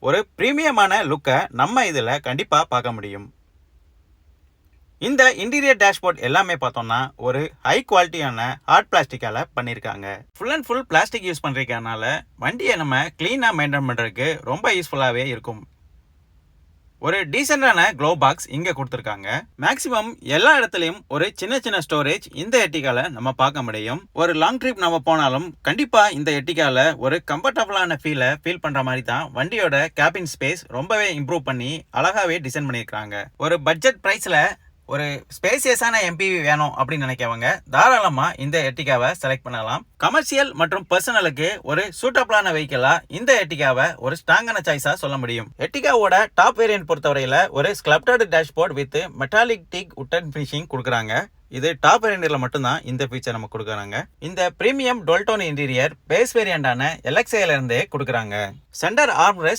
ஒரு பிரீமியமான லுக்கை நம்ம இதில் கண்டிப்பாக பார்க்க முடியும். இந்த இன்டீரியர் டேஷ்போர்ட் எல்லாமே பார்த்தோம்னா ஒரு ஹை குவாலிட்டியான ஹார்ட் பிளாஸ்டிக்கால பண்ணியிருக்காங்க. Full and full plastic use பண்ணுறதுனால வண்டியை நம்ம கிளீனாக மெயின்டைன் பண்ணுறதுக்கு ரொம்ப யூஸ்ஃபுல்லாகவே இருக்கும். ஒரு டீசென்டான க்ளோ பாக்ஸ் இங்கே கொடுத்துருக்காங்க. மேக்ஸிமம் எல்லா இடத்துலையும் ஒரு சின்ன சின்ன ஸ்டோரேஜ் இந்த எர்டிகால நம்ம பார்க்க முடியும். ஒரு லாங் ட்ரிப் நம்ம போனாலும் கண்டிப்பா இந்த எர்டிகால ஒரு கம்ஃபர்டபுளான ஃபீல் பண்ற மாதிரி தான் வண்டியோட கேபின் ஸ்பேஸ் ரொம்பவே இம்ப்ரூவ் பண்ணி அழகாவே டிசைன் பண்ணியிருக்காங்க. ஒரு பட்ஜெட் பிரைஸ்ல ஒரு ஸ்பேசியஸான எம்பிவி வேணும் அப்படின்னு நினைக்கிறவங்க தாராளமா இந்த எர்டிகாவை செலக்ட் பண்ணலாம். கமர்ஷியல் மற்றும் பர்சனலுக்கு ஒரு சூட்டபிளான வெஹிக்கிளா இந்த எர்டிகாவை ஒரு ஸ்ட்ராங்கான சாய்ஸா சொல்ல முடியும். எர்டிகாவோட டாப் வேரியன்ட் பொறுத்தவரையில ஒரு sculpted dashboard with metallic teak wooden finishing கொடுக்குறாங்க. இது டாப் வேரியன்ட்ல மட்டும்தான் இந்த ஃபீச்சர் நம்ம கொடுக்குறாங்க. இந்த premium dual tone interior base வேரியண்டான எல்எக்ஸ்ஐல இருந்தே கொடுக்குறாங்க. Centre arm rest